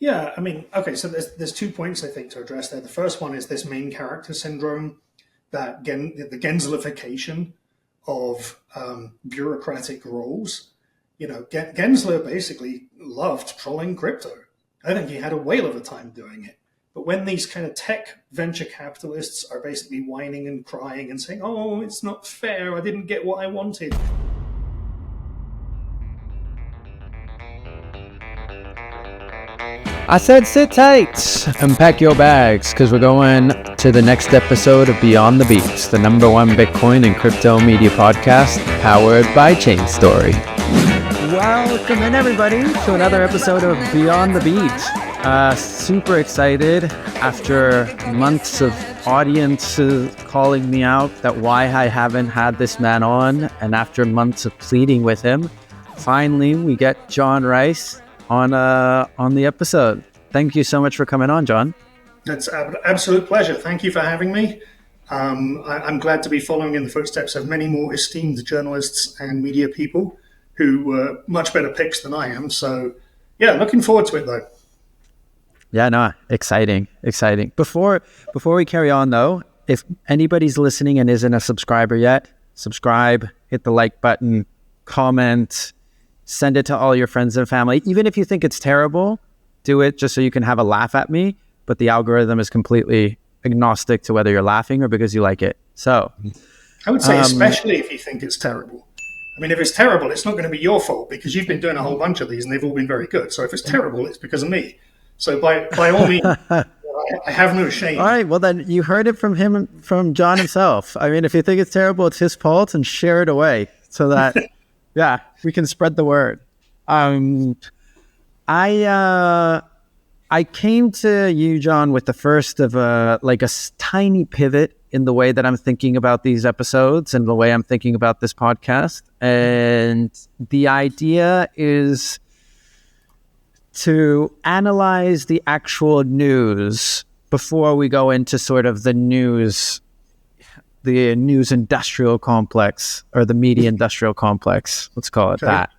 Yeah, I mean, okay, so there's 2 points I think to address there. The first one is this main character syndrome, the Genslification of bureaucratic roles. Gensler basically loved trolling crypto. I think he had a whale of a time doing it. But when these kind of tech venture capitalists are basically whining and crying and saying, "Oh, it's not fair, I didn't get what I wanted." I said sit tight and pack your bags because we're going to the next episode of Beyond the Beats, the #1 Bitcoin and crypto media podcast powered by Chain Story. Welcome in everybody to another episode of Beyond the Beat. Super excited after months of audiences calling me out that why I haven't had this man on, and after months of pleading with him, finally we get Jon Rice on the episode. Thank you so much for coming on, Jon. It's an absolute pleasure. Thank you for having me. I'm glad to be following in the footsteps of many more esteemed journalists and media people who were much better picks than I am. So, yeah, looking forward to it, though. Yeah, no, exciting. Before we carry on, though, if anybody's listening and isn't a subscriber yet, subscribe, hit the like button, comment, send it to all your friends and family. Even if you think it's terrible, do it just so you can have a laugh at me. But the algorithm is completely agnostic to whether you're laughing or because you like it. So I would say especially if you think it's terrible. I mean, if it's terrible, it's not going to be your fault because you've been doing a whole bunch of these and they've all been very good. So if it's terrible, it's because of me. So by all means, I have no shame. All right. Well, then you heard it from Jon himself. I mean, if you think it's terrible, it's his fault, and share it away so that, yeah, we can spread the word. I came to you, Jon, with the first of a tiny pivot in the way that I'm thinking about these episodes and the way I'm thinking about this podcast. And the idea is to analyze the actual news before we go into sort of the news industrial complex, or the media industrial complex. Let's call it that.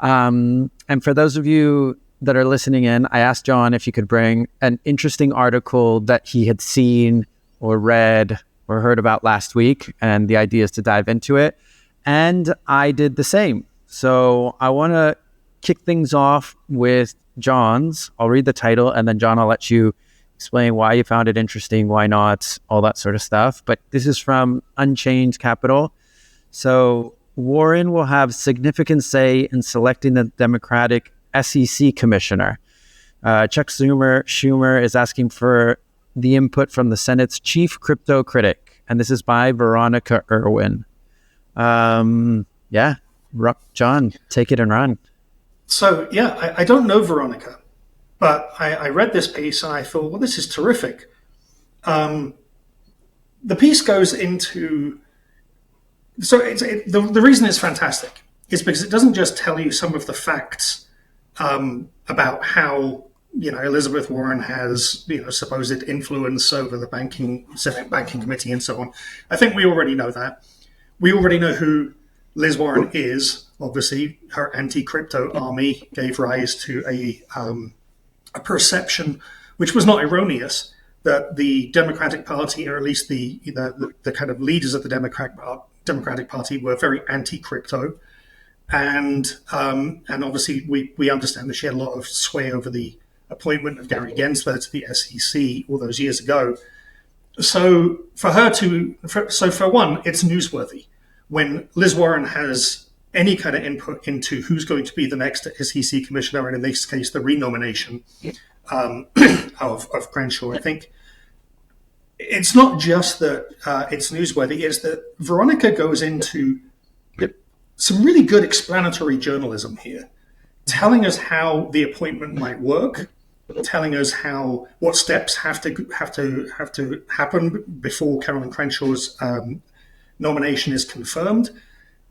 And for those of you that are listening in, I asked Jon if he could bring an interesting article that he had seen or read or heard about last week, and the idea is to dive into it. And I did the same. So I want to kick things off with Jon's. I'll read the title, and then Jon, I'll let you explain why you found it interesting, why not, all that sort of stuff. But this is from Unchained Capital. So Warren will have significant say in selecting the Democratic SEC commissioner. Chuck Schumer is asking for the input from the Senate's chief crypto critic. And this is by Veronica Irwin. Jon, take it and run. So, yeah, I don't know Veronica, but I read this piece and I thought, well, this is terrific. The piece goes into... So the reason it's fantastic is because it doesn't just tell you some of the facts about how, Elizabeth Warren has, supposed influence over the Senate Banking Committee and so on. I think we already know that. We already know who Liz Warren is. Obviously, her anti-crypto army gave rise to a perception, which was not erroneous, that the Democratic Party, or at least the kind of leaders of the Democratic Party, were very anti-crypto. And obviously, we understand that she had a lot of sway over the appointment of Gary Gensler to the SEC all those years ago. So for one, it's newsworthy when Liz Warren has any kind of input into who's going to be the next SEC commissioner, and in this case, the renomination of Crenshaw. I think it's not just that it's newsworthy; it's that Veronica goes into some really good explanatory journalism here, telling us how the appointment might work, telling us what steps have to happen before Carolyn Crenshaw's nomination is confirmed,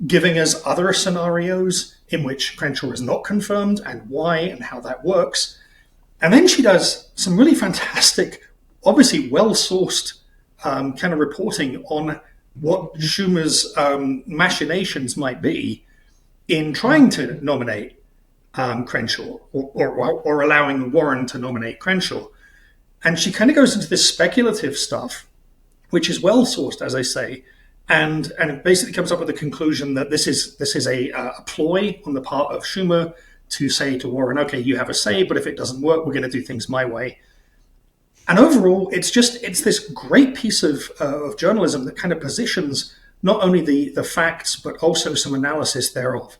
giving us other scenarios in which Crenshaw is not confirmed and why and how that works. And then she does some really fantastic, obviously well-sourced kind of reporting on what Schumer's machinations might be in trying to nominate Crenshaw, or allowing Warren to nominate Crenshaw. And she kind of goes into this speculative stuff, which is well sourced, as I say, and it basically comes up with the conclusion that this is a ploy on the part of Schumer to say to Warren, okay, you have a say, but if it doesn't work, we're going to do things my way. And overall, it's this great piece of journalism that kind of positions not only the facts, but also some analysis thereof.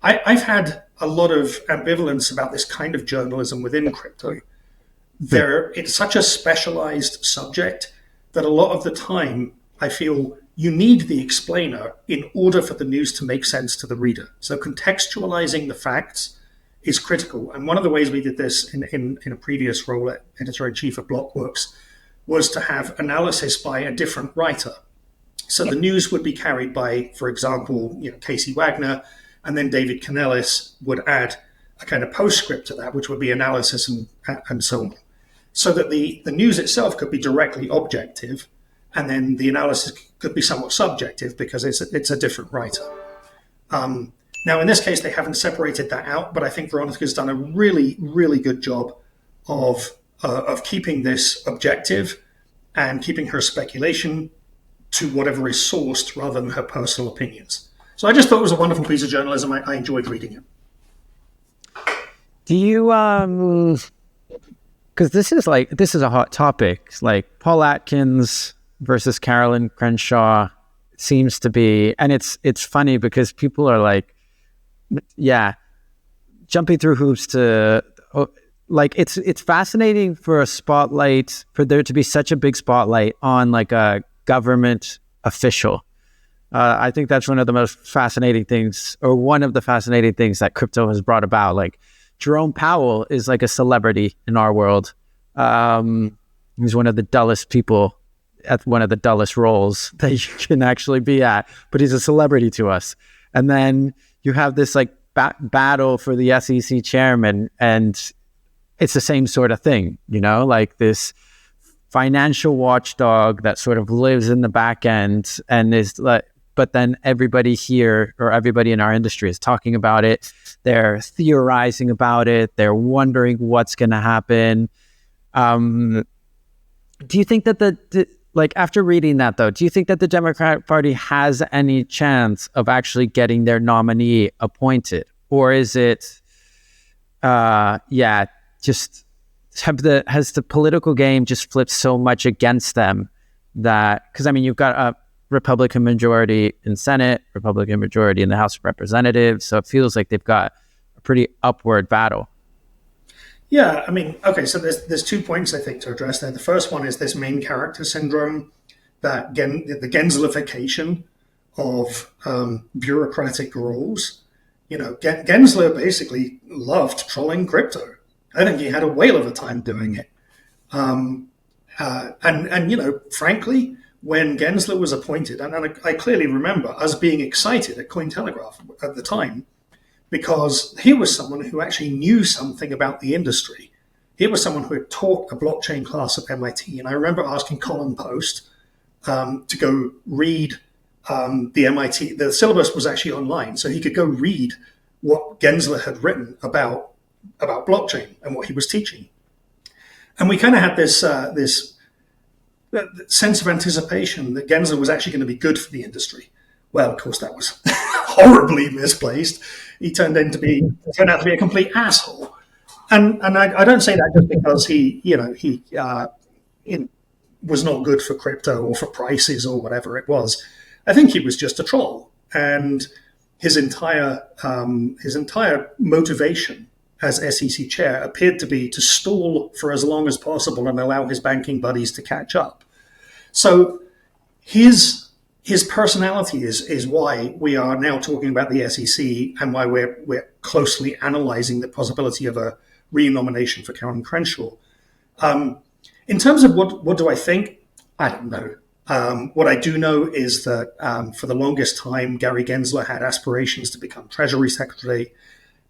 I've had a lot of ambivalence about this kind of journalism within crypto. It's such a specialized subject that a lot of the time I feel you need the explainer in order for the news to make sense to the reader. So contextualizing the facts is critical. And one of the ways we did this in a previous role at editor-in-chief of Blockworks was to have analysis by a different writer. So the news would be carried by, for example, Casey Wagner, and then David Canellis would add a kind of postscript to that, which would be analysis and so on. So that the news itself could be directly objective, and then the analysis could be somewhat subjective because it's a different writer. Now, in this case, they haven't separated that out, but I think Veronica's done a really, really good job of keeping this objective and keeping her speculation to whatever is sourced rather than her personal opinions. So I just thought it was a wonderful piece of journalism. I enjoyed reading it. Do you, because this is a hot topic, like Paul Atkins versus Carolyn Crenshaw seems to be, and it's funny because people are like, yeah, jumping through hoops to, like, it's fascinating for there to be such a big spotlight on like a government official. I think that's one of the most fascinating things, or one of the fascinating things that crypto has brought about. Like Jerome Powell is like a celebrity in our world. He's one of the dullest people at one of the dullest roles that you can actually be at, but he's a celebrity to us. And then you have this like battle for the SEC chairman, and it's the same sort of thing, like this financial watchdog that sort of lives in the back end and is like, but then everybody here or everybody in our industry is talking about it. They're theorizing about it. They're wondering what's going to happen. Do you think that like after reading that though, do you think that the Democratic Party has any chance of actually getting their nominee appointed? Or is it, just has the political game just flipped so much against them that, because I mean, you've got a Republican majority in Senate, Republican majority in the House of Representatives, so it feels like they've got a pretty upward battle. Yeah, I mean, okay, so there's 2 points I think to address there. The first one is this main character syndrome, that the Genslerification of bureaucratic roles. Gensler basically loved trolling crypto. I think he had a whale of a time doing it. And frankly, when Gensler was appointed, and I clearly remember us being excited at CoinTelegraph at the time, because he was someone who actually knew something about the industry. He was someone who had taught a blockchain class at MIT. And I remember asking Colin Post to go read the MIT. The syllabus was actually online, so he could go read what Gensler had written about blockchain and what he was teaching. And we kind of had this sense of anticipation that Gensler was actually going to be good for the industry. Well, of course, that was horribly misplaced. He turned out to be a complete asshole. And I don't say that just because he was not good for crypto or for prices or whatever it was. I think he was just a troll, and his entire motivation as SEC chair appeared to be to stall for as long as possible and allow his banking buddies to catch up. So his personality is why we are now talking about the SEC and why we're closely analyzing the possibility of a re-nomination for Carolyn Crenshaw. In terms of what do I think, I don't know. What I do know is that for the longest time, Gary Gensler had aspirations to become Treasury Secretary,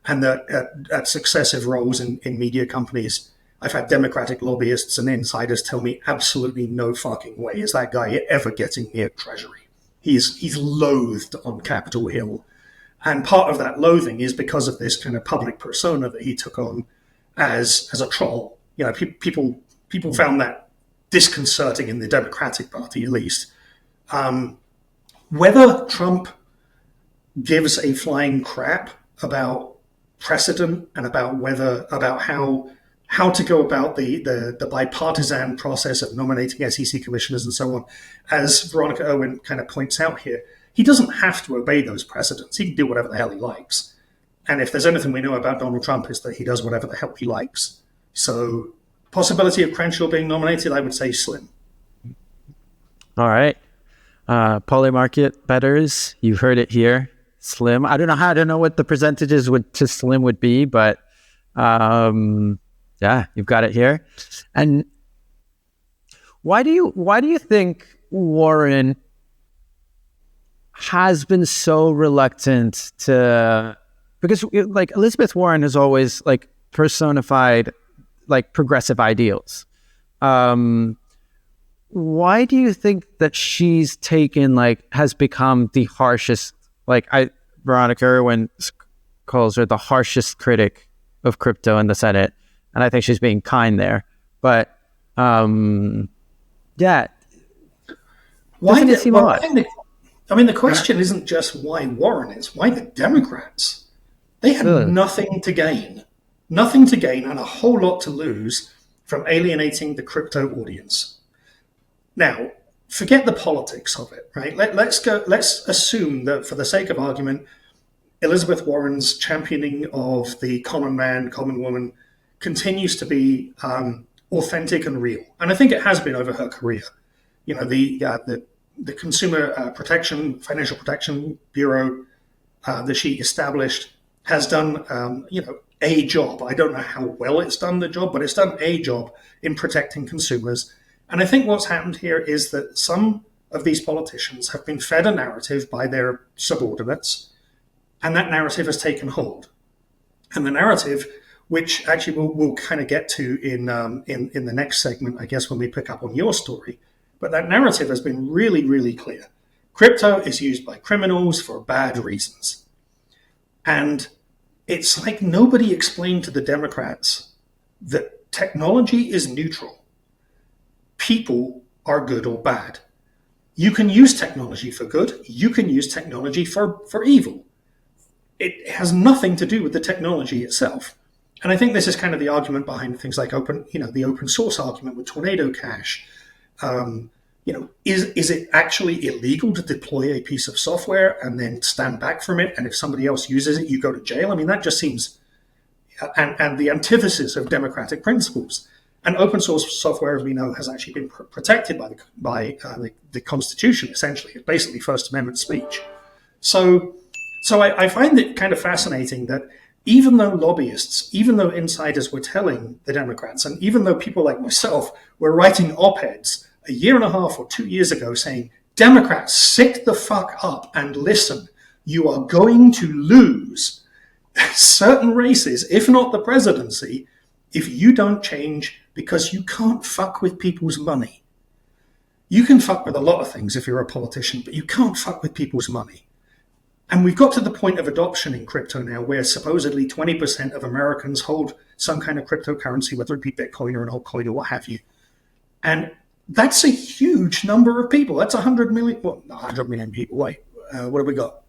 and that at successive roles in media companies, I've had Democratic lobbyists and insiders tell me absolutely no fucking way is that guy ever getting near Treasury. He's loathed on Capitol Hill. And part of that loathing is because of this kind of public persona that he took on as a troll. People found that disconcerting in the Democratic Party, at least. Whether Trump gives a flying crap about precedent and about how to go about the bipartisan process of nominating SEC commissioners and so on, as Veronica Irwin kind of points out here, he doesn't have to obey those precedents. He can do whatever the hell he likes. And if there's anything we know about Donald Trump, is that he does whatever the hell he likes. So possibility of Crenshaw being nominated, I would say slim. All right. Poly market bettors, you heard it here. Slim. I don't know what the percentages to slim would be, but yeah, you've got it here. And why do you think Warren has been so reluctant to, because like Elizabeth Warren has always like personified like progressive ideals. Why do you think that she's has become the harshest, Veronica Irwin calls her the harshest critic of crypto in the Senate, and I think she's being kind there. But yeah, why does it seem odd? I mean, the question isn't just why Warren, it's why the Democrats. They had nothing to gain, and a whole lot to lose from alienating the crypto audience. Now, forget the politics of it, right? Let's assume that, for the sake of argument, Elizabeth Warren's championing of the common man, common woman continues to be authentic and real, and I think it has been over her career. You know, the Consumer Financial Protection Bureau that she established has done, a job. I don't know how well it's done the job, but it's done a job in protecting consumers. And I think what's happened here is that some of these politicians have been fed a narrative by their subordinates, and that narrative has taken hold. And the narrative, which actually we'll kind of get to in the next segment, I guess, when we pick up on your story, but that narrative has been really, really clear. Crypto is used by criminals for bad reasons. And it's like nobody explained to the Democrats that technology is neutral. People are good or bad. You can use technology for good. You can use technology for evil. It has nothing to do with the technology itself. And I think this is kind of the argument behind things like the open source argument with Tornado Cash. Is it actually illegal to deploy a piece of software and then stand back from it? And if somebody else uses it, you go to jail? I mean, that just seems, and the antithesis of democratic principles. And open source software, as we know, has actually been protected by the Constitution, essentially. It's basically First Amendment speech. So I find it kind of fascinating that even though lobbyists, even though insiders were telling the Democrats, and even though people like myself were writing op-eds a year and a half or 2 years ago saying, Democrats, sit the fuck up and listen. You are going to lose certain races, if not the presidency, if you don't change, because you can't fuck with people's money. You can fuck with a lot of things if you're a politician, but you can't fuck with people's money. And we've got to the point of adoption in crypto now where supposedly 20% of Americans hold some kind of cryptocurrency, whether it be Bitcoin or an altcoin or what have you. And that's a huge number of people. That's 100 million, well, not 100 million people. Wait, what have we got?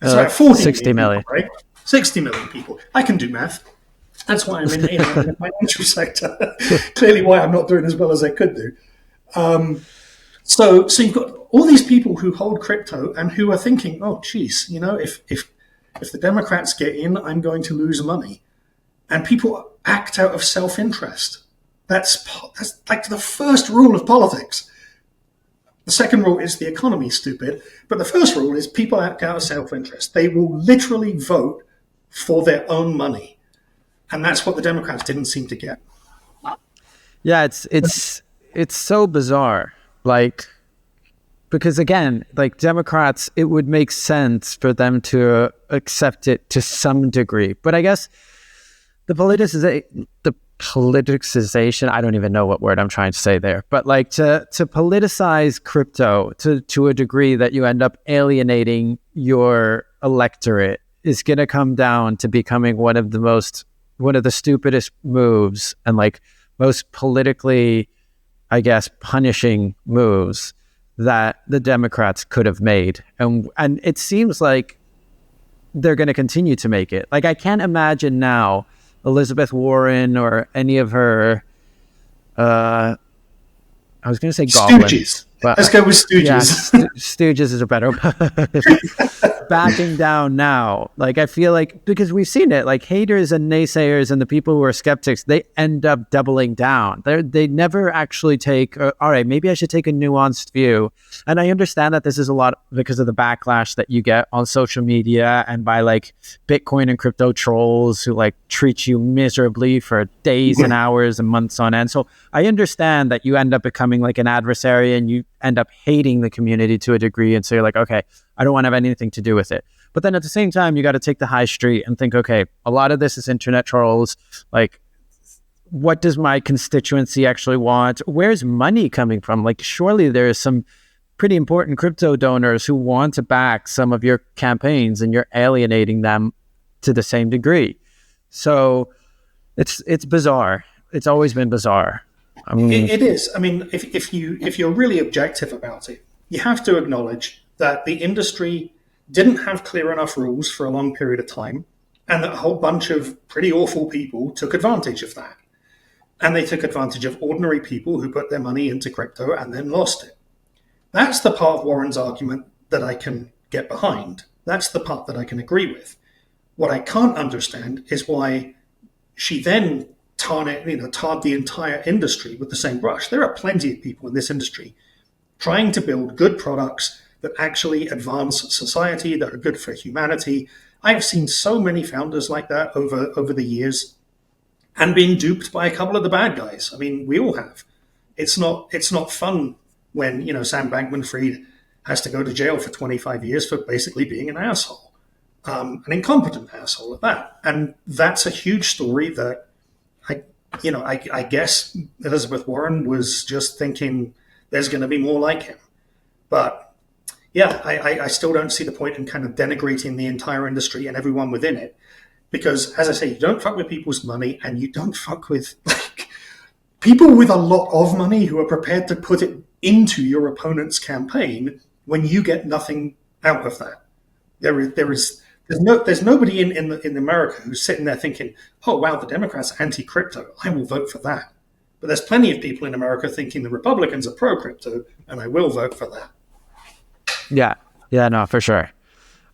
It's about 40 60 million. People, right? 60 million people. I can do math. That's why I'm in the financial sector. Clearly why I'm not doing as well as I could do. So you've got all these people who hold crypto and who are thinking, oh, geez, if the Democrats get in, I'm going to lose money. And people act out of self-interest. That's like the first rule of politics. The second rule is the economy is stupid. But the first rule is people act out of self-interest. They will literally vote for their own money. And that's what the Democrats didn't seem to get. Yeah, it's so bizarre. Because again, Democrats, it would make sense for them to accept it to some degree. But I guess the politicization, I don't even know what word I'm trying to say there, but to politicize crypto to a degree that you end up alienating your electorate is going to come down to becoming one of the stupidest moves and like most politically, I guess, punishing moves that the Democrats could have made. And it seems like they're going to continue to make it. Like, I can't imagine now Elizabeth Warren or any of her, I was going to say goblins. Stooges. But, let's go with Stooges. Yeah, Stooges is a better backing down now. Like, I feel like, because we've seen it, like haters and naysayers and the people who are skeptics, they end up doubling down. They never actually take, all right, maybe I should take a nuanced view. And I understand that this is a lot because of the backlash that you get on social media and by like Bitcoin and crypto trolls who like treat you miserably for days and hours and months on end. So I understand that you end up becoming like an adversary and you end up hating the community to a degree. And so you're like, okay, I don't want to have anything to do with it. But then at the same time, you got to take the high street and think, okay, a lot of this is internet trolls. Like, what does my constituency actually want? Where's money coming from? Like, surely there's some pretty important crypto donors who want to back some of your campaigns and you're alienating them to the same degree. So it's bizarre. It's always been bizarre. I mean, it is. I mean, if you're really objective about it, you have to acknowledge that the industry didn't have clear enough rules for a long period of time, and that a whole bunch of pretty awful people took advantage of that. And they took advantage of ordinary people who put their money into crypto and then lost it. That's the part of Warren's argument that I can get behind. That's the part that I can agree with. What I can't understand is why she then tarred the entire industry with the same brush. There are plenty of people in this industry trying to build good products that actually advance society, that are good for humanity. I've seen so many founders like that over the years, and being duped by a couple of the bad guys. I mean, we all have. It's not fun when, Sam Bankman-Fried has to go to jail for 25 years for basically being an asshole, an incompetent asshole at that. And that's a huge story that I guess Elizabeth Warren was just thinking there's going to be more like him. But yeah, I still don't see the point in kind of denigrating the entire industry and everyone within it. Because, as I say, you don't fuck with people's money, and you don't fuck with people with a lot of money who are prepared to put it into your opponent's campaign when you get nothing out of that. There's nobody in America who's sitting there thinking, oh wow, the Democrats are anti-crypto, I will vote for that. But there's plenty of people in America thinking the Republicans are pro-crypto, and I will vote for that. Yeah, no, for sure.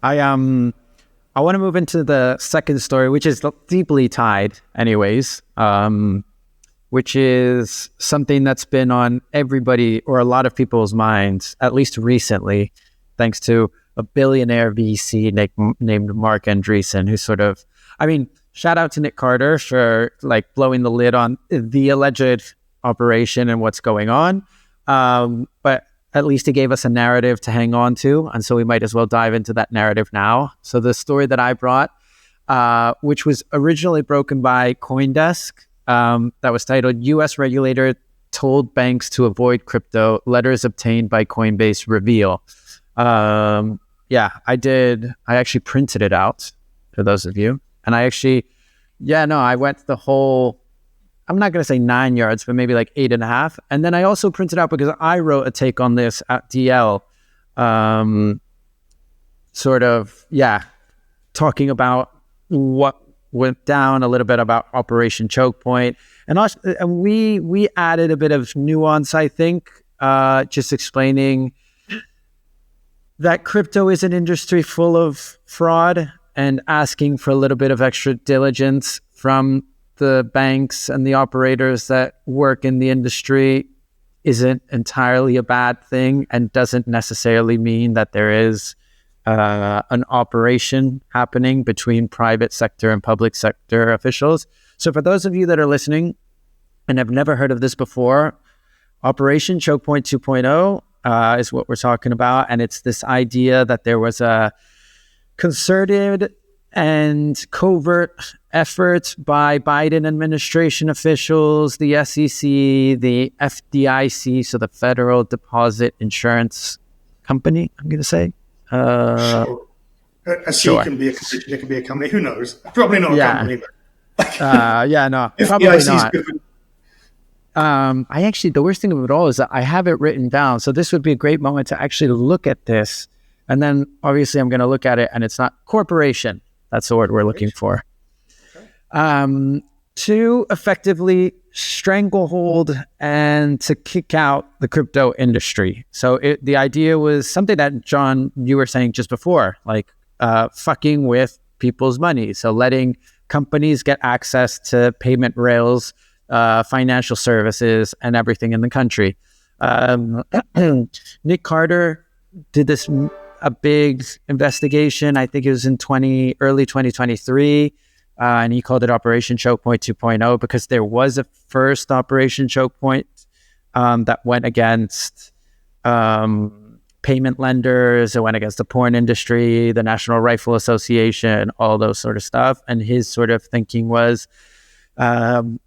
I want to move into the second story, which is deeply tied anyways, which is something that's been on everybody or a lot of people's minds, at least recently, thanks to a billionaire VC named Mark Andreessen, who shout out to Nick Carter for like blowing the lid on the alleged operation and what's going on. But at least he gave us a narrative to hang on to. And so we might as well dive into that narrative now. So the story that I brought, which was originally broken by CoinDesk, that was titled U.S. Regulator Told Banks to Avoid Crypto, Letters Obtained by Coinbase Reveal. I did. I actually printed it out for those of you. And I went the whole, I'm not going to say 9 yards, but maybe like 8.5. And then I also printed out, because I wrote a take on this at DL, talking about what went down, a little bit about Operation Chokepoint. And we added a bit of nuance, I think, just explaining that crypto is an industry full of fraud and asking for a little bit of extra diligence from the banks and the operators that work in the industry isn't entirely a bad thing, and doesn't necessarily mean that there is an operation happening between private sector and public sector officials. So for those of you that are listening and have never heard of this before, Operation Chokepoint 2.0 is what we're talking about. And it's this idea that there was a concerted and covert effort by Biden administration officials, the SEC, the FDIC, so the Federal Deposit Insurance Company, I'm going to say. Sure. A C Sure. can be a condition, it can be a company. Who knows? Probably not a company, but No, if probably FDIC is not. good. I actually, the worst thing of it all is that I have it written down. So this would be a great moment to actually look at this. And then obviously I'm going to look at it and it's not corporation. That's the word we're looking for. To effectively stranglehold and to kick out the crypto industry. So the idea was something that, Jon, you were saying just before, like fucking with people's money. So letting companies get access to payment rails, financial services, and everything in the country. Nick Carter did a big investigation. I think it was in early 2023. And he called it Operation Chokepoint 2.0 because there was a first Operation Chokepoint that went against payment lenders. It went against the porn industry, the National Rifle Association, all those sort of stuff. And his sort of thinking was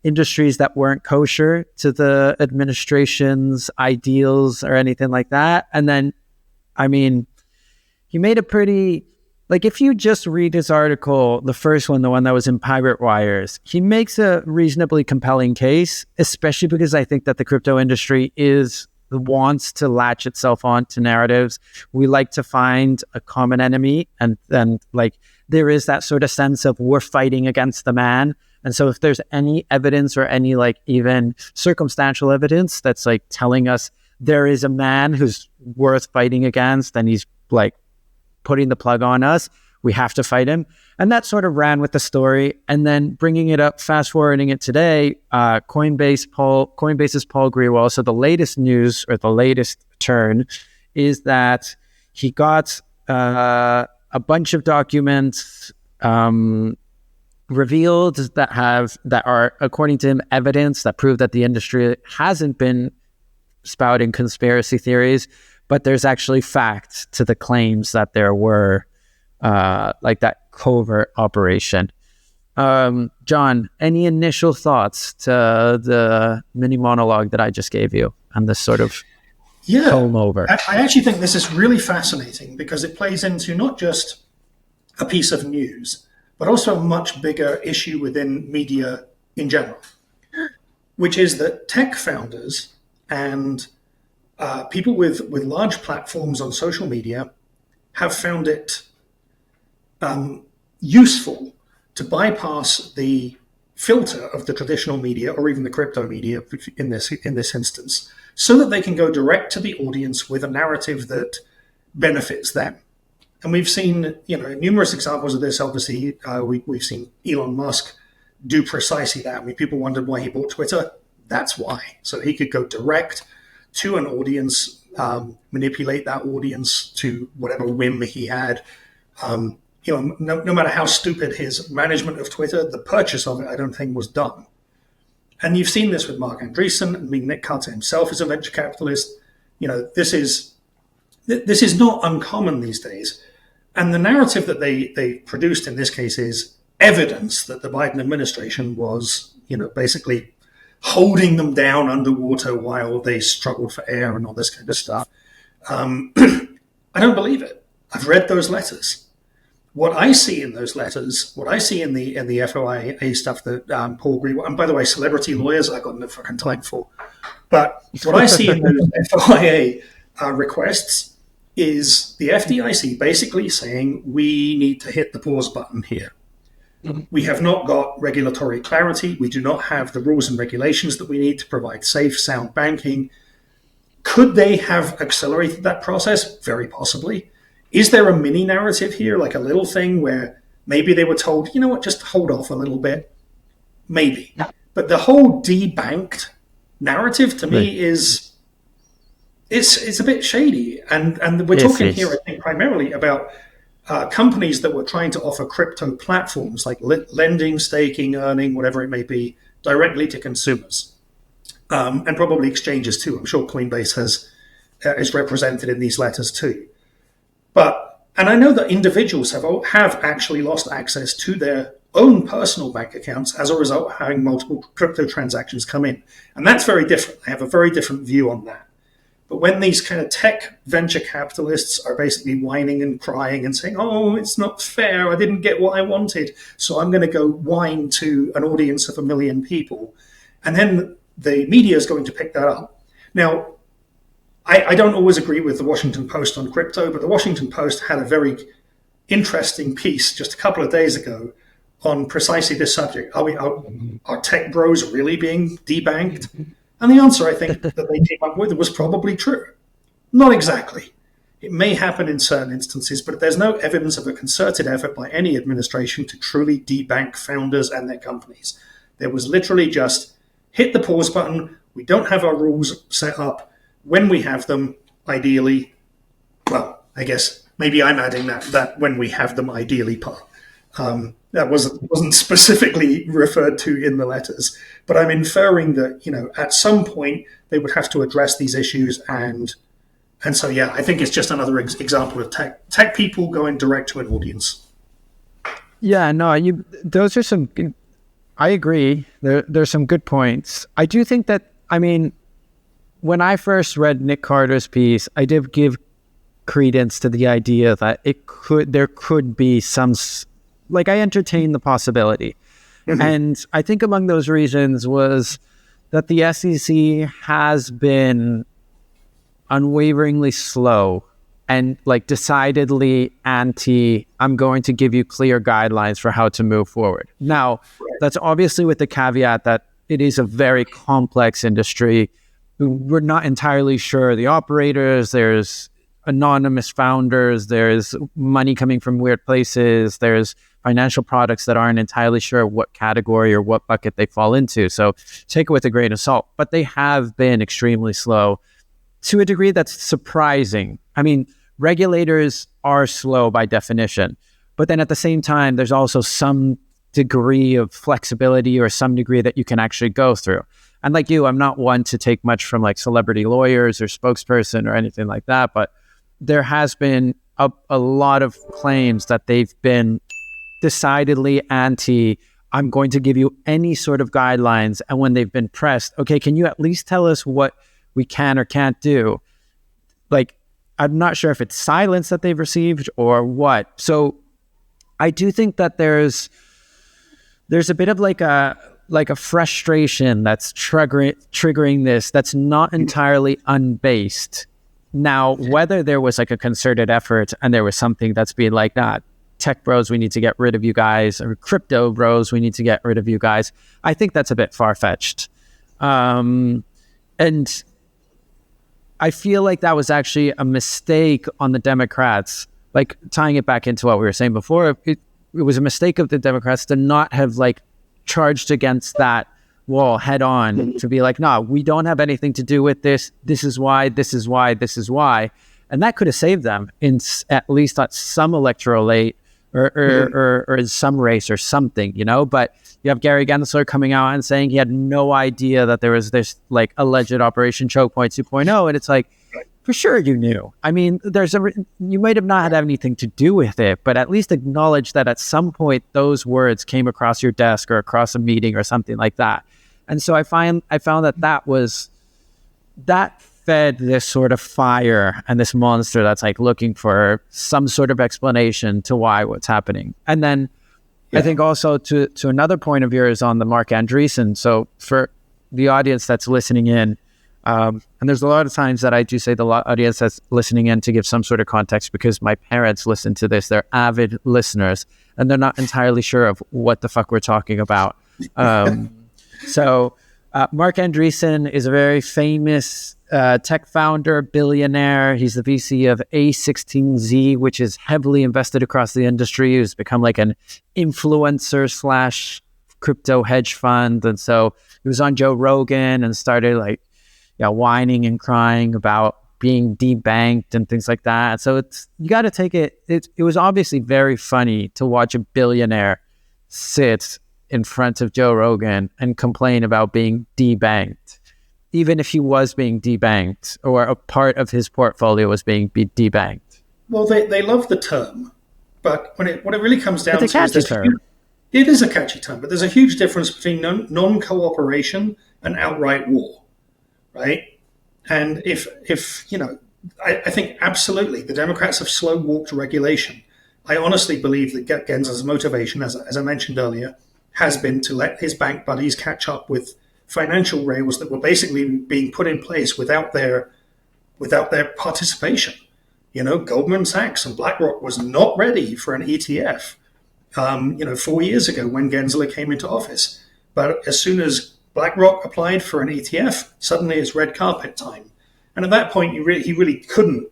industries that weren't kosher to the administration's ideals or anything like that. And then, I mean, he made a pretty... Like, if you just read his article, the first one, the one that was in Pirate Wires, he makes a reasonably compelling case, especially because I think that the crypto industry wants to latch itself onto narratives. We like to find a common enemy, and then, like, there is that sort of sense of we're fighting against the man. And so if there's any evidence or any, like, even circumstantial evidence that's, like, telling us there is a man who's worth fighting against, and he's, like, putting the plug on us, we have to fight him. And that sort of ran with the story. And then bringing it up, fast forwarding it today, Coinbase's Paul Grewal. So the latest news, or the latest turn, is that he got a bunch of documents revealed that are, according to him, evidence that prove that the industry hasn't been spouting conspiracy theories, but there's actually facts to the claims that there were like that covert operation. Jon, any initial thoughts to the mini monologue that I just gave you and this sort of comb over? I actually think this is really fascinating because it plays into not just a piece of news, but also a much bigger issue within media in general, which is that tech founders and people with large platforms on social media have found it useful to bypass the filter of the traditional media or even the crypto media in this instance, so that they can go direct to the audience with a narrative that benefits them. And we've seen, numerous examples of this. Obviously, we've seen Elon Musk do precisely that. I mean, people wondered why he bought Twitter. That's why, so he could go direct to an audience, manipulate that audience to whatever whim he had. No matter how stupid his management of Twitter, the purchase of it, I don't think, was done. And you've seen this with Mark Andreessen. I mean, Nick Carter himself is a venture capitalist. This is not uncommon these days. And the narrative that they produced in this case is evidence that the Biden administration was, basically holding them down underwater while they struggled for air and all this kind of stuff. I don't believe it. I've read those letters. What I see in those letters, what I see in the FOIA stuff that Paul Grewal, and by the way, celebrity lawyers, I got no fucking time for. But what I see in those FOIA requests is the FDIC basically saying we need to hit the pause button here. We have not got regulatory clarity. We do not have the rules and regulations that we need to provide safe, sound banking. Could they have accelerated that process? Very possibly. Is there a mini narrative here, like a little thing where maybe they were told, just hold off a little bit? Maybe. But the whole debanked narrative to me is, it's a bit shady. And we're talking here, I think, primarily about companies that were trying to offer crypto platforms like lending, staking, earning, whatever it may be, directly to consumers, and probably exchanges too. I'm sure Coinbase is represented in these letters too. And I know that individuals have actually lost access to their own personal bank accounts as a result of having multiple crypto transactions come in, and that's very different. I have a very different view on that. But when these kind of tech venture capitalists are basically whining and crying and saying, oh, it's not fair, I didn't get what I wanted, so I'm going to go whine to an audience of 1 million people, and then the media is going to pick that up. Now, I don't always agree with the Washington Post on crypto, but the Washington Post had a very interesting piece just a couple of days ago on precisely this subject. Are tech bros really being debanked? And the answer, I think, that they came up with was probably true. Not exactly. It may happen in certain instances, but there's no evidence of a concerted effort by any administration to truly debank founders and their companies. There was literally just hit the pause button. We don't have our rules set up. When we have them, ideally, well, I guess maybe I'm adding that when we have them ideally part. That wasn't specifically referred to in the letters, but I'm inferring that, at some point they would have to address these issues, and so yeah, I think it's just another example of tech people going direct to an audience. Yeah, no, those are some. I agree. There's some good points. I do think that. When I first read Nick Carter's piece, I did give credence to the idea that there could be some, I entertained the possibility. Mm-hmm. And I think among those reasons was that the SEC has been unwaveringly slow and decidedly I'm going to give you clear guidelines for how to move forward. Now, that's obviously with the caveat that it is a very complex industry. We're not entirely sure the operators, there's anonymous founders, there's money coming from weird places, there's financial products that aren't entirely sure what category or what bucket they fall into. So take it with a grain of salt. But they have been extremely slow to a degree that's surprising. Regulators are slow by definition, but then at the same time, there's also some degree of flexibility or some degree that you can actually go through. And like you, I'm not one to take much from celebrity lawyers or spokesperson or anything like that, but there has been a lot of claims that they've been decidedly I'm going to give you any sort of guidelines. And when they've been pressed, okay, can you at least tell us what we can or can't do? I'm not sure if it's silence that they've received or what. So I do think that there's a bit of a frustration that's triggering this that's not entirely unbased. Now, whether there was a concerted effort and there was something that's being tech bros, we need to get rid of you guys, or crypto bros, we need to get rid of you guys, I think that's a bit far-fetched. And I feel like that was actually a mistake on the Democrats, tying it back into what we were saying before. It was a mistake of the Democrats to not have charged against that wall head on, to be no, we don't have anything to do with this. This is why, this is why, this is why. And that could have saved them in at least at some electoral rate or in some race or something, but you have Gary Gensler coming out and saying he had no idea that there was this alleged Operation Chokepoint 2.0. And it's for sure you knew. You might have not had anything to do with it, but at least acknowledge that at some point those words came across your desk or across a meeting or something like that. And so I found that fed this sort of fire and this monster that's looking for some sort of explanation to why what's happening. And then I think also to another point of yours on the Mark Andreessen. So for the audience that's listening in, and there's a lot of times that I do say the audience that's listening in to give some sort of context because my parents listen to this. They're avid listeners and they're not entirely sure of what the fuck we're talking about. So Mark Andreessen is a very famous tech founder, billionaire. He's the VC of A16Z, which is heavily invested across the industry. He's become an influencer / crypto hedge fund. And so he was on Joe Rogan and started whining and crying about being debanked and things like that. So you got to take it. It was obviously very funny to watch a billionaire sit in front of Joe Rogan and complain about being debanked, even if he was being debanked or a part of his portfolio was being debanked. Well, they love the term, but what it really comes down to is it is a catchy term, but there's a huge difference between non-cooperation and outright war, right? And if I think absolutely the Democrats have slow walked regulation. I honestly believe that Gensler's motivation, as I mentioned earlier, has been to let his bank buddies catch up with financial rails that were basically being put in place without their participation. Goldman Sachs and BlackRock was not ready for an ETF, 4 years ago when Gensler came into office. But as soon as BlackRock applied for an ETF, suddenly it's red carpet time. And at that point, he really couldn't,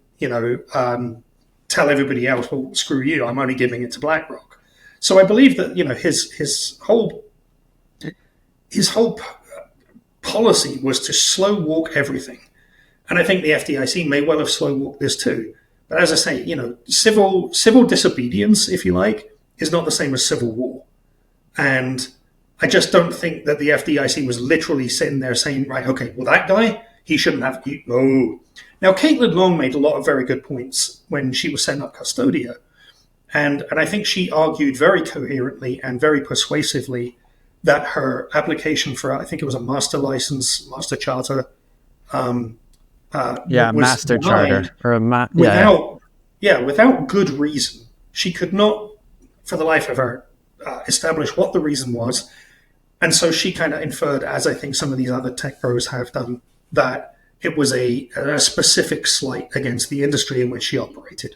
tell everybody else, well, screw you, I'm only giving it to BlackRock. So I believe that, his whole policy was to slow walk everything. And I think the FDIC may well have slow walked this too. But as I say, civil disobedience, if you like, is not the same as civil war. And I just don't think that the FDIC was literally sitting there saying, right, okay, well, that guy, he shouldn't have. No. Now, Caitlin Long made a lot of very good points when she was setting up Custodia. And I think she argued very coherently and very persuasively that her application for, I think it was a master license, master charter, master charter or without good reason. She could not, for the life of her, establish what the reason was. And so she kind of inferred, as I think some of these other tech pros have done, that it was a specific slight against the industry in which she operated.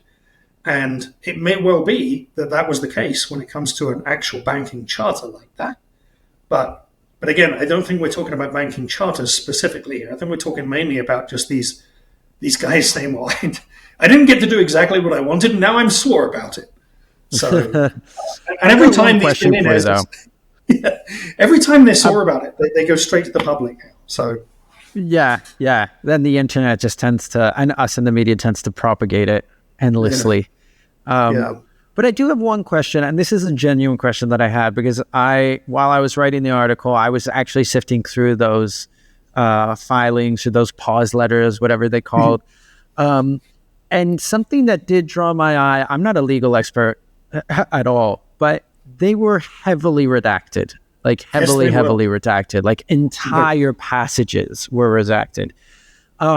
And it may well be that that was the case when it comes to an actual banking charter like that. But again, I don't think we're talking about banking charters specifically. I think we're talking mainly about just these guys saying, well, I didn't get to do exactly what I wanted, and now I'm sore about it. So, and every time these billionaires, every time they're sore about it, they go straight to the public now. So, yeah. Then the internet just tends to, and us in the media tends to propagate it endlessly. But I do have one question, and this is a genuine question that I had, because while I was writing the article, I was actually sifting through those filings or those pause letters, whatever they called. And something that did draw my eye, I'm not a legal expert at all, but they were heavily redacted, like heavily redacted, like entire passages were redacted. I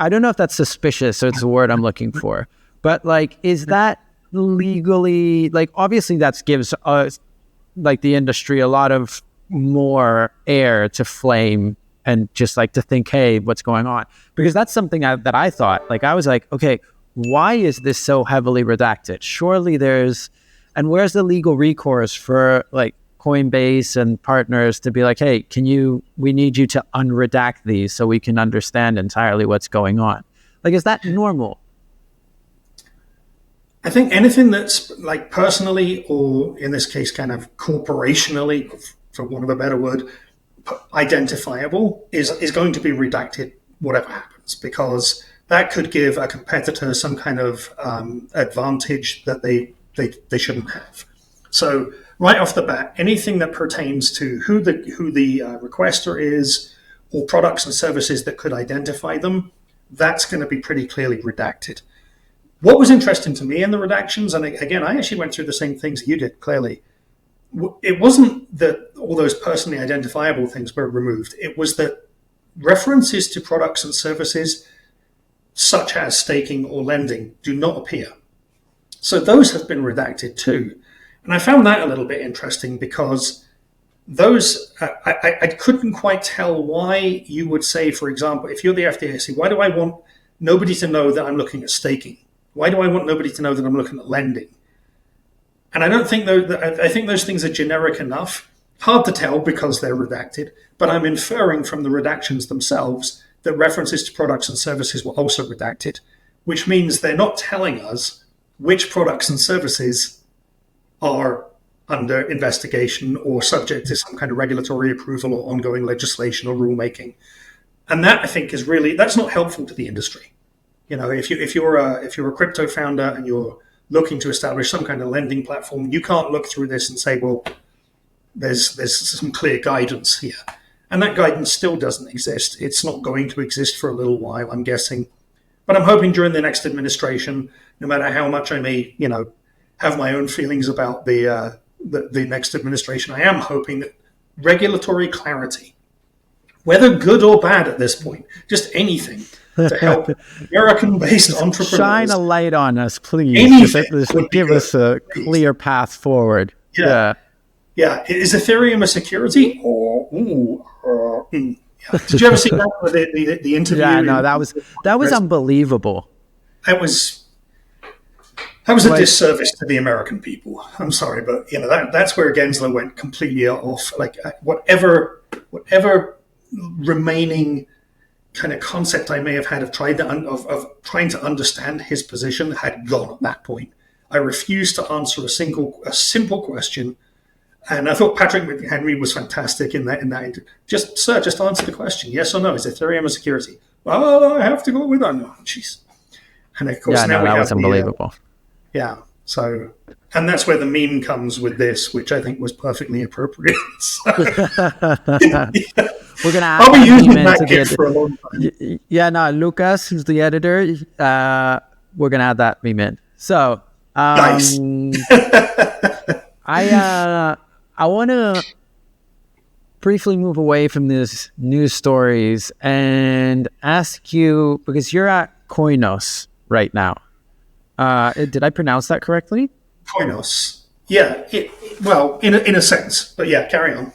don't know if that's suspicious or it's the word I'm looking for, but like, is that legally, like, obviously that gives us, like, the industry a lot of more air to flame and just like to think, hey, what's going on? Because that's something that I thought, like, I was like, okay, why is this so heavily redacted? Surely and where's the legal recourse for like Coinbase and partners to be like, hey, we need you to unredact these so we can understand entirely what's going on? Like, is that normal? I think anything that's like personally, or in this case, kind of corporationally, for want of a better word, identifiable is going to be redacted, whatever happens, because that could give a competitor some kind of advantage that they shouldn't have. So right off the bat, anything that pertains to who the requester is, or products and services that could identify them, that's going to be pretty clearly redacted. What was interesting to me in the redactions, and again, I actually went through the same things you did, clearly, it wasn't that all those personally identifiable things were removed. It was that references to products and services such as staking or lending do not appear. So those have been redacted too. And I found that a little bit interesting, because those, I couldn't quite tell why you would say, for example, if you're the FDIC, why do I want nobody to know that I'm looking at staking? Why do I want nobody to know that I'm looking at lending? And I don't think I think those things are generic enough. Hard to tell because they're redacted, but I'm inferring from the redactions themselves that references to products and services were also redacted, which means they're not telling us which products and services are under investigation or subject to some kind of regulatory approval or ongoing legislation or rulemaking. And that, I think, that's not helpful to the industry. If you're a crypto founder and you're looking to establish some kind of lending platform, you can't look through this and say, well, there's some clear guidance here. And that guidance still doesn't exist. It's not going to exist for a little while, I'm guessing. But I'm hoping during the next administration, no matter how much I may, have my own feelings about the next administration, I am hoping that regulatory clarity, whether good or bad at this point, just anything to help American-based entrepreneurs. Shine a light on us, please. Anything Just give us a clear path forward. Yeah. Is Ethereum a security? Yeah. Did you ever see that with the interview? Yeah, no, that was unbelievable. That was a disservice to the American people. I'm sorry, but that's where Gensler went completely off. Like whatever remaining kind of concept I may have had of trying to understand his position had gone at that point. I refused to answer a simple question, and I thought Patrick McHenry was fantastic in that. Just answer the question: yes or no? Is Ethereum a security? Well, I have to go with that. No, jeez. And of course, now that was unbelievable. So, and that's where the meme comes with this, which I think was perfectly appropriate. We're gonna I'll be using that GIF for a long time. Yeah, no, Lucas, who's the editor, we're gonna add that meme in. So, nice. I want to briefly move away from these news stories and ask you, because you're at Koinos right now. Did I pronounce that correctly? Koinos. Yeah. In a sense, but yeah, carry on.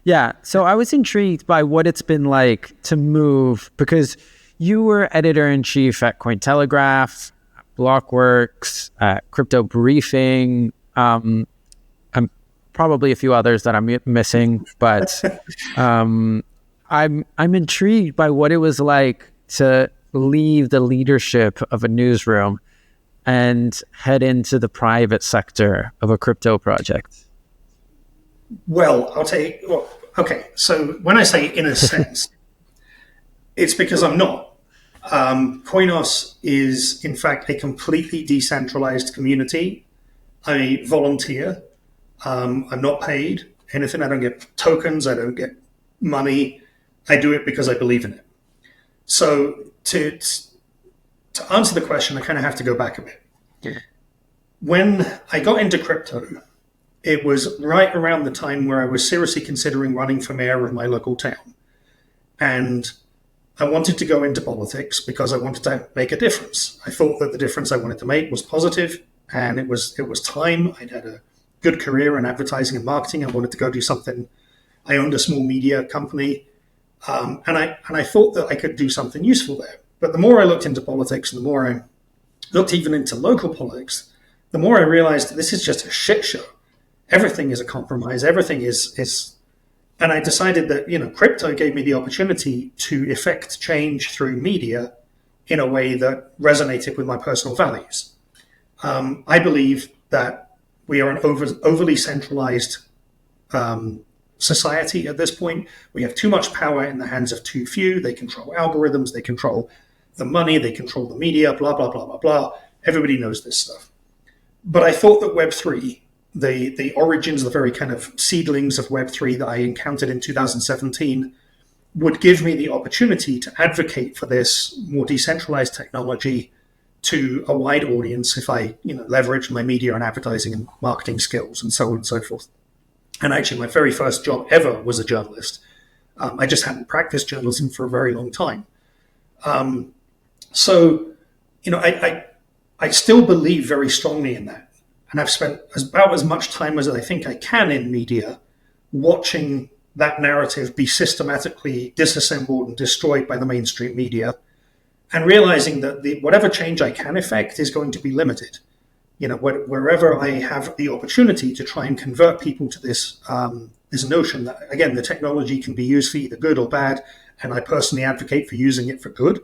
Yeah. So I was intrigued by what it's been like to move, because you were editor-in-chief at CoinTelegraph, Blockworks, Crypto Briefing, and probably a few others that I'm missing, but I'm intrigued by what it was like to leave the leadership of a newsroom and head into the private sector of a crypto project. Well, I'll tell you. Well, okay, so when I say in a sense, it's because I'm not. Koinos is, in fact, a completely decentralized community. I volunteer. I'm not paid anything. I don't get tokens. I don't get money. I do it because I believe in it. So to answer the question, I kind of have to go back a bit. Yeah. When I got into crypto, it was right around the time where I was seriously considering running for mayor of my local town. And I wanted to go into politics because I wanted to make a difference. I thought that the difference I wanted to make was positive, and it was time. I'd had a good career in advertising and marketing. I wanted to go do something. I owned a small media company, and I thought that I could do something useful there. But the more I looked into politics, and the more I looked even into local politics, the more I realized that this is just a shit show. Everything is a compromise. Everything is. And I decided that, crypto gave me the opportunity to effect change through media in a way that resonated with my personal values. I believe that we are an overly centralized society at this point. We have too much power in the hands of too few. They control algorithms. They control the money. They control the media, blah, blah, blah, blah, blah. Everybody knows this stuff. But I thought that Web3, the origins, the very kind of seedlings of Web3 that I encountered in 2017, would give me the opportunity to advocate for this more decentralized technology to a wide audience if I, leveraged my media and advertising and marketing skills and so on and so forth. And actually, my very first job ever was a journalist. I just hadn't practiced journalism for a very long time. I still believe very strongly in that. And I've spent about as much time as I think I can in media watching that narrative be systematically disassembled and destroyed by the mainstream media, and realizing that whatever change I can effect is going to be limited. Wherever I have the opportunity to try and convert people to this notion that, again, the technology can be used for either good or bad, and I personally advocate for using it for good.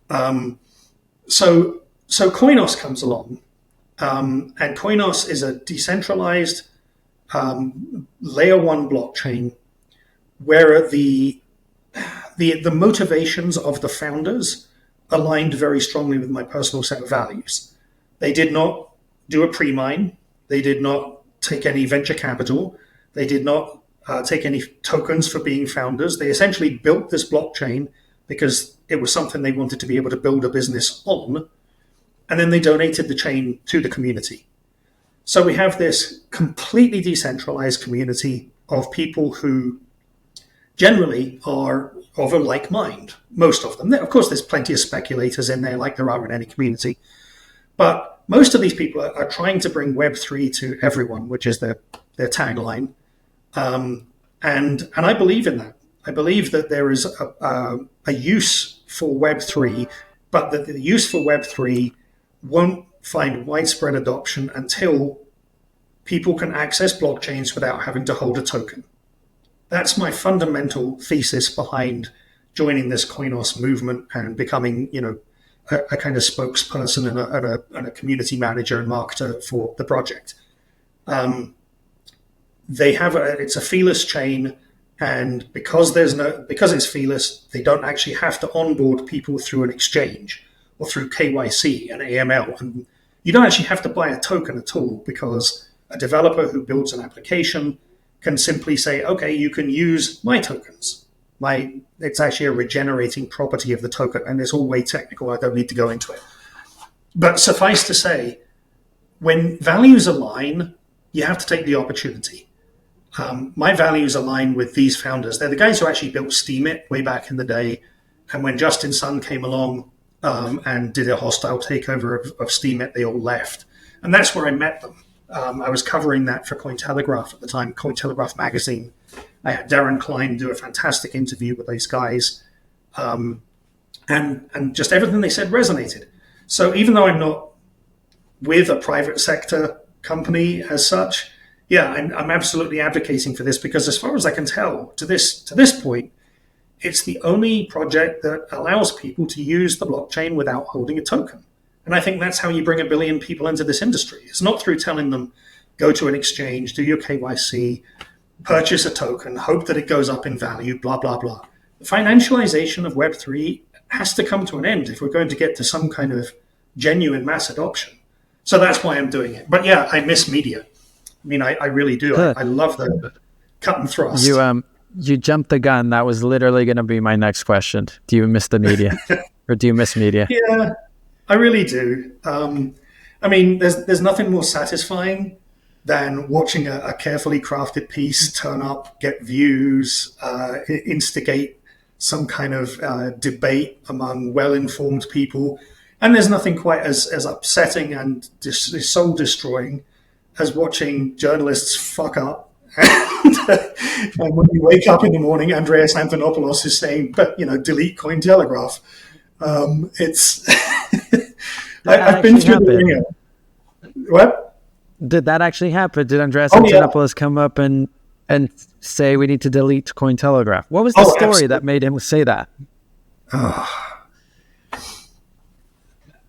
So Koinos comes along. And Koinos is a decentralized layer one blockchain where the motivations of the founders aligned very strongly with my personal set of values. They did not do a pre-mine. They did not take any venture capital. They did not take any tokens for being founders. They essentially built this blockchain because it was something they wanted to be able to build a business on. And then they donated the chain to the community. So we have this completely decentralized community of people who generally are of a like mind, most of them. Of course, there's plenty of speculators in there, like there are in any community. But most of these people are trying to bring Web3 to everyone, which is their tagline. And I believe in that. I believe that there is a use for Web3, but that the use for Web3 won't find widespread adoption until people can access blockchains without having to hold a token. That's my fundamental thesis behind joining this Coinos movement and becoming, a kind of spokesperson and a community manager and marketer for the project. It's a feeless chain, and because it's feeless, they don't actually have to onboard people through an exchange or through KYC and AML, and you don't actually have to buy a token at all, because a developer who builds an application can simply say, okay, you can use my tokens. It's actually a regenerating property of the token, and it's all way technical. I don't need to go into it. But suffice to say, when values align, you have to take the opportunity. My values align with these founders. They're the guys who actually built Steemit way back in the day. And when Justin Sun came along and did a hostile takeover of Steemit, they all left. And that's where I met them. I was covering that for CoinTelegraph at the time, CoinTelegraph magazine. I had Darren Klein do a fantastic interview with those guys. And just everything they said resonated. So even though I'm not with a private sector company as such, yeah, I'm absolutely advocating for this, because as far as I can tell, to this point, it's the only project that allows people to use the blockchain without holding a token. And I think that's how you bring 1 billion people into this industry. It's not through telling them, go to an exchange, do your KYC, purchase a token, hope that it goes up in value, blah, blah, blah. The financialization of Web3 has to come to an end if we're going to get to some kind of genuine mass adoption. So that's why I'm doing it. But yeah, I miss media. I mean, I really do. I love the cut and thrust. You jumped the gun. That was literally going to be my next question. Do you miss the media? Or do you miss media? Yeah, I really do. I mean, there's nothing more satisfying than watching a carefully crafted piece turn up, get views, instigate some kind of debate among well-informed people. And there's nothing quite as upsetting and soul destroying as watching journalists fuck up. And when you wake up in the morning, Andreas Antonopoulos is saying, but delete CoinTelegraph. It's I've been through the ringer. What? Did that actually happen? Did Andreas Antonopoulos come up and say we need to delete CoinTelegraph? What was the story absolutely. That made him say that?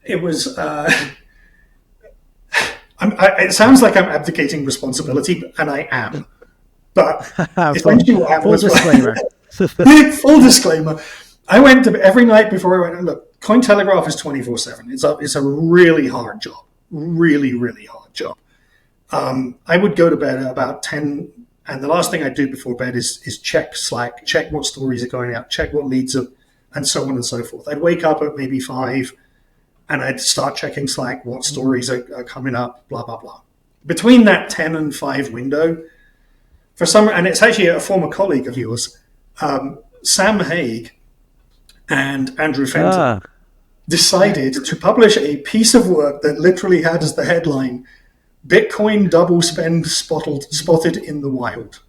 It was. It sounds like I'm abdicating responsibility, and I am. But essentially what happened was... Full disclaimer. I went to every night before I went, look, CoinTelegraph is 24/7. It's a really hard job. Really, really hard job. I would go to bed at about 10, and the last thing I do before bed is check Slack, check what stories are going out, check what leads up, and so on and so forth. I'd wake up at maybe 5, and I'd start checking Slack, what stories are coming up, blah, blah, blah. Between that 10 and 5 window, and it's actually a former colleague of yours, Sam Haig and Andrew Fenton decided to publish a piece of work that literally had as the headline, Bitcoin double spend spotted in the wild.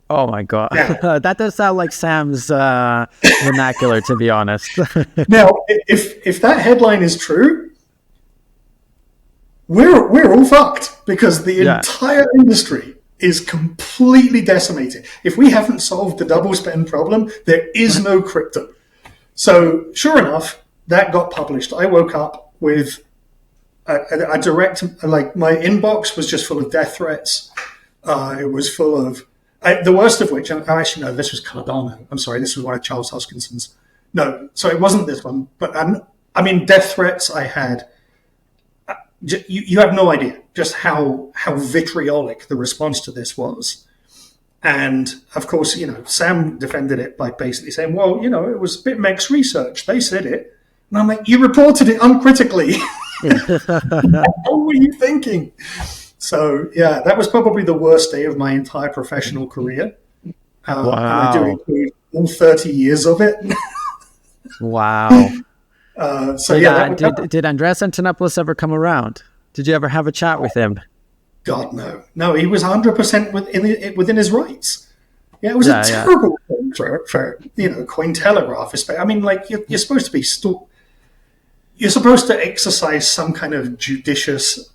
Oh my God. Yeah. That does sound like Sam's vernacular, to be honest. Now, if that headline is true, we're all fucked, because the entire industry is completely decimated. If we haven't solved the double spend problem, there is no crypto. So sure enough, that got published. I woke up with a direct, like my inbox was just full of death threats. It was full of, the worst of which, actually no, this was Cardano. I'm sorry, this was one of Charles Hoskinson's. No, so it wasn't this one. But I mean, death threats I had. You have no idea just how vitriolic the response to this was. And of course, Sam defended it by basically saying, well, it was BitMEX research. They said it. And I'm like, you reported it uncritically. What were you thinking? So yeah, that was probably the worst day of my entire professional career. And I do Wow. include all 30 years of it. Wow. So yeah, Did Andreas Antonopoulos ever come around? Did you ever have a chat with him? God, no. No, he was 100% within his rights. Yeah, it was a Yeah. terrible thing for CoinTelegraph. I mean, like, you're supposed to be you're supposed to exercise some kind of judicious,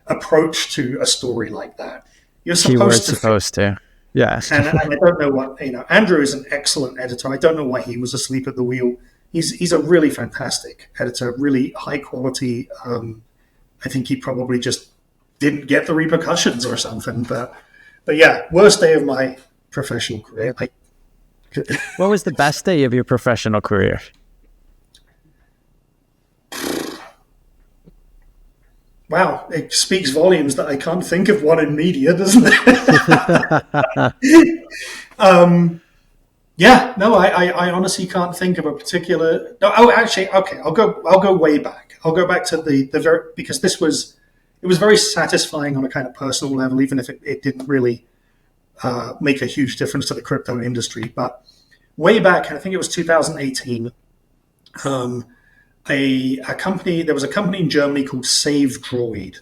approach to a story like that. You're Supposed to. Yeah. And I don't know what, Andrew is an excellent editor. I don't know why he was asleep at the wheel. He's a really fantastic editor, really high quality. I think he probably just didn't get the repercussions or something. But yeah, worst day of my professional career. What was the best day of your professional career? Wow, it speaks volumes that I can't think of one in media, doesn't it? Yeah, no, I honestly can't think of a particular. No, oh, actually, okay, I'll go way back. I'll go back to the very, because it was very satisfying on a kind of personal level, even if it didn't really make a huge difference to the crypto industry. But way back, I think it was 2018. There was a company in Germany called SaveDroid,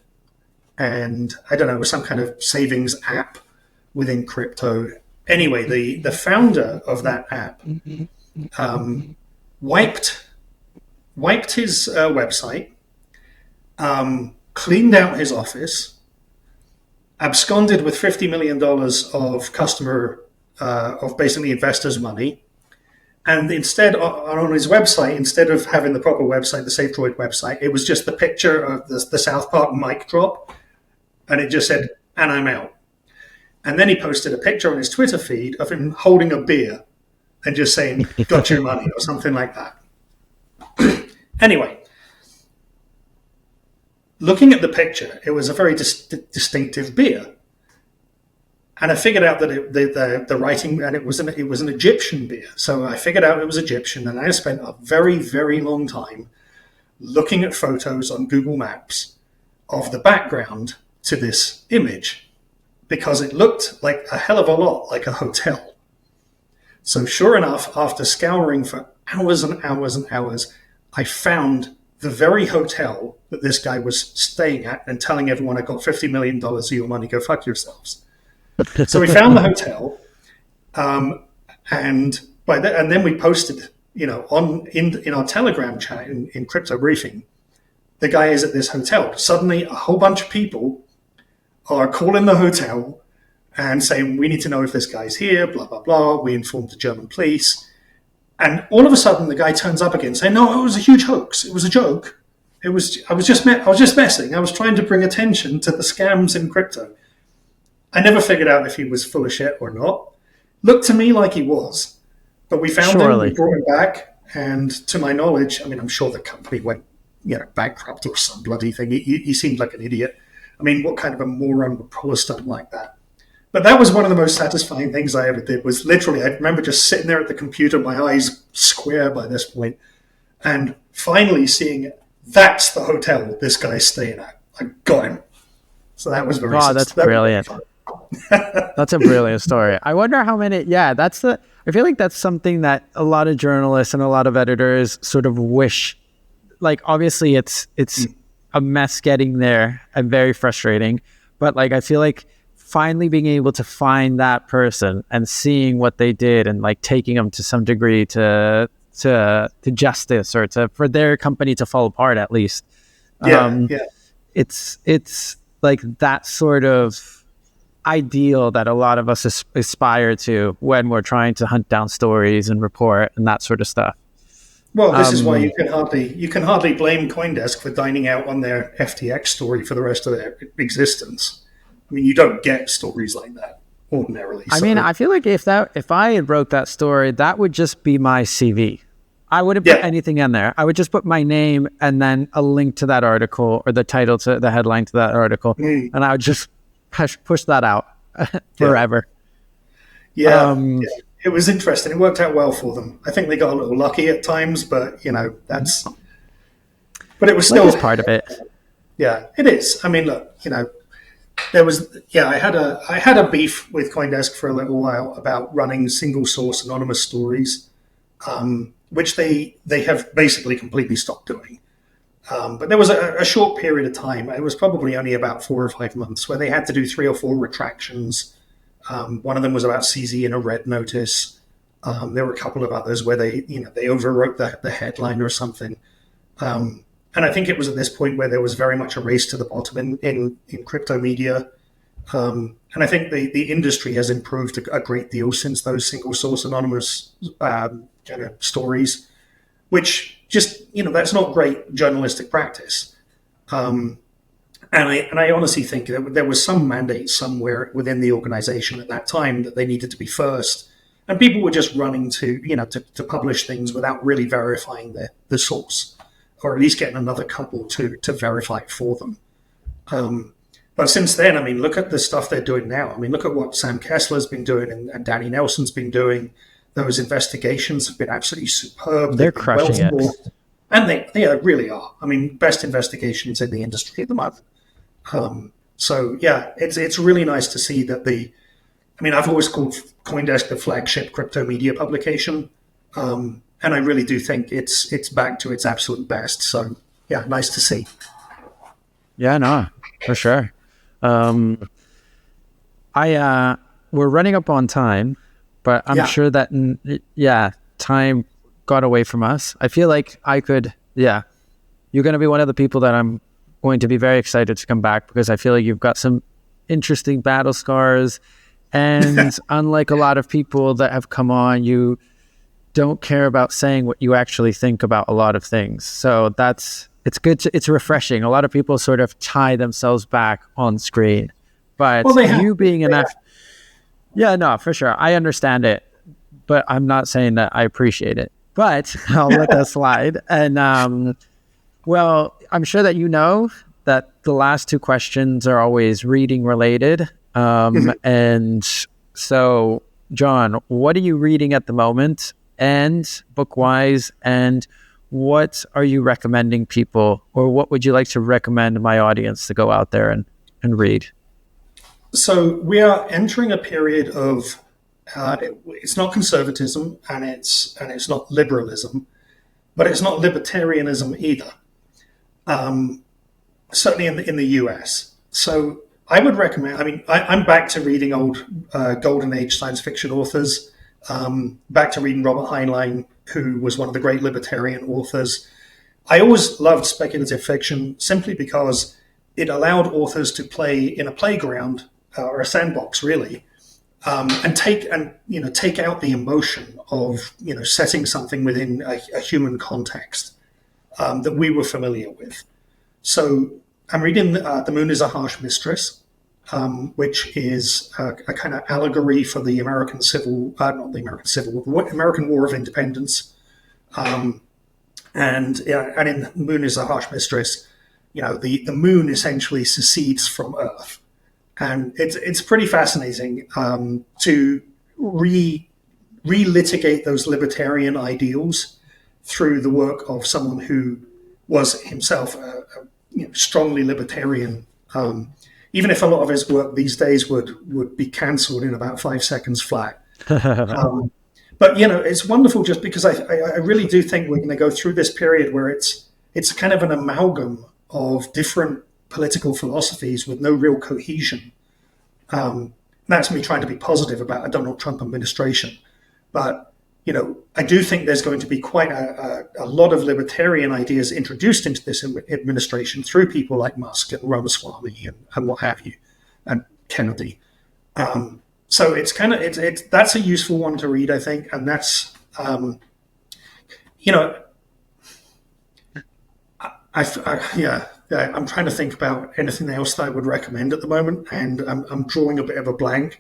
and I don't know, it was some kind of savings app within crypto. Anyway, the founder of that app wiped his website, cleaned out his office, absconded with $50 million of basically investors' money. And instead, on his website, instead of having the proper website, the SafeDroid website, it was just the picture of the South Park mic drop. And it just said, "And I'm out." And then he posted a picture on his Twitter feed of him holding a beer and just saying, "Got your money," or something like that. Anyway, looking at the picture, it was a very distinctive beer. And I figured out that the writing, and it was an Egyptian beer. So I figured out it was Egyptian, and I spent a very, very long time looking at photos on Google Maps of the background to this image, because it looked like a hell of a lot like a hotel. So sure enough, after scouring for hours and hours and hours, I found the very hotel that this guy was staying at and telling everyone, "I got $50 million of your money, go fuck yourselves." So we found the hotel, and then we posted, in our Telegram chat in Crypto Briefing, the guy is at this hotel. Suddenly, a whole bunch of people are calling the hotel and saying, "We need to know if this guy's here." Blah blah blah. We informed the German police, and all of a sudden, the guy turns up again, saying, "No, it was a huge hoax. It was a joke. I was just messing. I was trying to bring attention to the scams in crypto." I never figured out if he was full of shit or not. Looked to me like he was. But we found him, we brought him back, and to my knowledge, I mean, I'm sure the company went bankrupt or some bloody thing. He seemed like an idiot. I mean, what kind of a moron would pull a stunt like that? But that was one of the most satisfying things I ever did, was literally, I remember just sitting there at the computer, my eyes square by this point, and finally seeing, that's the hotel this guy's staying at. I got him. So that was very that's brilliant. That's a brilliant story. I wonder how many. I feel like that's something that a lot of journalists and a lot of editors sort of wish. Like, obviously, it's a mess getting there and very frustrating. But like, I feel like finally being able to find that person and seeing what they did and like taking them to some degree to justice, or for their company to fall apart at least. It's like that sort of ideal that a lot of us aspire to when we're trying to hunt down stories and report and that sort of stuff. Well, this is why you can hardly blame CoinDesk for dining out on their FTX story for the rest of their existence. I mean, you don't get stories like that ordinarily. I mean, I feel like if I had wrote that story, that would just be my CV. I wouldn't put anything in there. I would just put my name and then a link to that article, or the title to the headline to that article, and I would just push that out forever. It was interesting. It worked out well for them. I think they got a little lucky at times, but that's. But it was still part of it. Yeah, it is. I mean, look, there was, I had a beef with CoinDesk for a little while about running single source anonymous stories, which they have basically completely stopped doing. But there was a short period of time, it was probably only about 4 or 5 months, where they had to do 3 or 4 retractions. One of them was about CZ in a red notice. There were a couple of others where they overwrote the headline or something. And I think it was at this point where there was very much a race to the bottom in crypto media. And I think the industry has improved a great deal since those single source anonymous stories, which just, that's not great journalistic practice. And I honestly think that there was some mandate somewhere within the organization at that time that they needed to be first. And people were just running to publish things without really verifying the source, or at least getting another couple to verify it for them. But since then, I mean, look at the stuff they're doing now. I mean, look at what Sam Kessler's been doing and Danny Nelson's been doing. Those investigations have been absolutely superb. They're crushing it. And they really are. I mean, best investigations in the industry at the moment. So, yeah, it's really nice to see that I've always called CoinDesk the flagship crypto media publication. And I really do think it's back to its absolute best. So, yeah, nice to see. Yeah, no, for sure. We're running up on time, but I'm sure that, time got away from us. I feel like you're going to be one of the people that I'm going to be very excited to come back, because I feel like you've got some interesting battle scars. And unlike a lot of people that have come on, you don't care about saying what you actually think about a lot of things. So it's good. It's refreshing. A lot of people sort of tie themselves back on screen, but you being enough. Yeah, no, for sure. I understand it, but I'm not saying that I appreciate it, but I'll let that slide. And, I'm sure that that the last 2 questions are always reading related. And so, Jon, what are you reading at the moment, and book-wise, and what are you recommending people, or what would you like to recommend my audience to go out there and read? So we are entering a period of, it's not conservatism and it's not liberalism, but it's not libertarianism either. Certainly in the US. So I would recommend, I'm back to reading old Golden Age science fiction authors, back to reading Robert Heinlein, who was one of the great libertarian authors. I always loved speculative fiction simply because it allowed authors to play in a playground or a sandbox, really, and take out the emotion of setting something within a human context that we were familiar with. So I'm reading The Moon is a Harsh Mistress, which is a kind of allegory for the American American War of Independence. And in Moon is a Harsh Mistress, the moon essentially secedes from Earth. And it's pretty fascinating to relitigate those libertarian ideals through the work of someone who was himself a strongly libertarian. Even if a lot of his work these days would be cancelled in about 5 seconds flat. But it's wonderful just because I really do think we're going to go through this period where it's kind of an amalgam of different political philosophies with no real cohesion. That's me trying to be positive about a Donald Trump administration. But, I do think there's going to be quite a lot of libertarian ideas introduced into this administration through people like Musk and Ramaswamy and what have you, and Kennedy. So it's that's a useful one to read, I think. And that's, I'm trying to think about anything else that I would recommend at the moment, and I'm drawing a bit of a blank.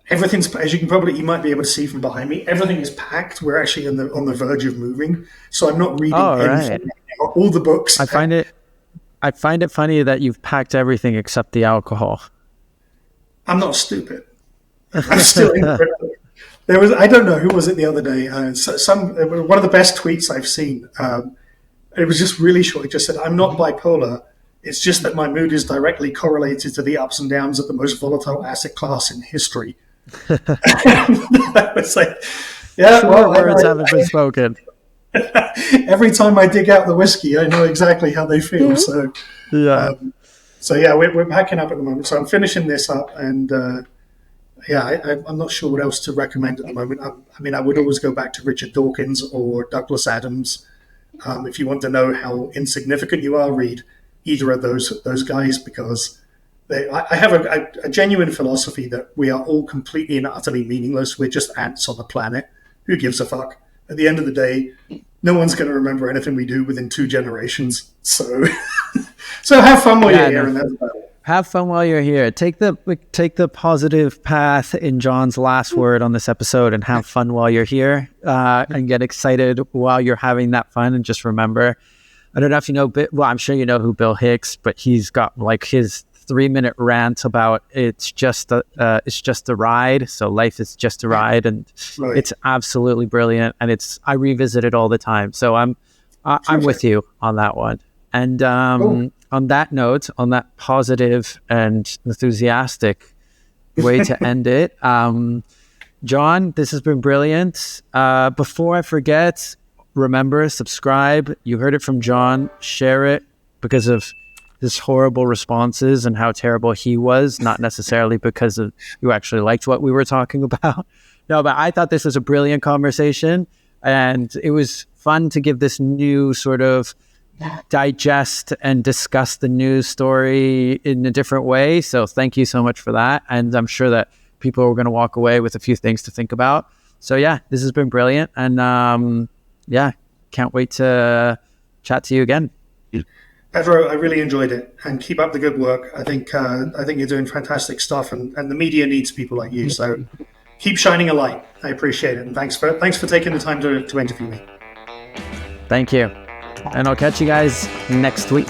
Everything's, as you might be able to see from behind me, everything is packed. We're actually on the verge of moving, so I'm not reading anything. Right. All the books. I find it funny that you've packed everything except the alcohol. I'm not stupid. I'm still incredible. I don't know who was it the other day. One of the best tweets I've seen. And it was just really short. He just said, "I'm not bipolar. It's just that my mood is directly correlated to the ups and downs of the most volatile asset class in history." I was like, yeah, well, words haven't been spoken. Every time I dig out the whiskey, I know exactly how they feel. So, we're packing up at the moment. So I'm finishing this up, and I'm not sure what else to recommend at the moment. I mean, I would always go back to Richard Dawkins or Douglas Adams. If you want to know how insignificant you are, read either of those guys, because I have a genuine philosophy that we are all completely and utterly meaningless. We're just ants on the planet. Who gives a fuck? At the end of the day, no one's going to remember anything we do within 2 generations. So, so have fun while you're here, and that's about it. Have fun while you're here. Take the positive path in Jon's last word on this episode, and have fun while you're here, and get excited while you're having that fun. And just remember, I don't know if you know, well, I'm sure you know who Bill Hicks, but he's got like his 3-minute rant about it's just a ride. So life is just a ride, and it's absolutely brilliant. And I revisit it all the time. So I'm with you on that one. And on that note, on that positive and enthusiastic way to end it, Jon, this has been brilliant. Before I forget, remember, subscribe. You heard it from Jon. Share it, because of his horrible responses and how terrible he was, not necessarily because of you actually liked what we were talking about. No, but I thought this was a brilliant conversation, and it was fun to give this new sort of digest and discuss the news story in a different way. So thank you so much for that. And I'm sure that people are going to walk away with a few things to think about. So yeah, this has been brilliant. And can't wait to chat to you again. Pedro, I really enjoyed it, and keep up the good work. I think you're doing fantastic stuff, and the media needs people like you. So keep shining a light. I appreciate it, and thanks for taking the time to interview me. Thank you, and I'll catch you guys next week.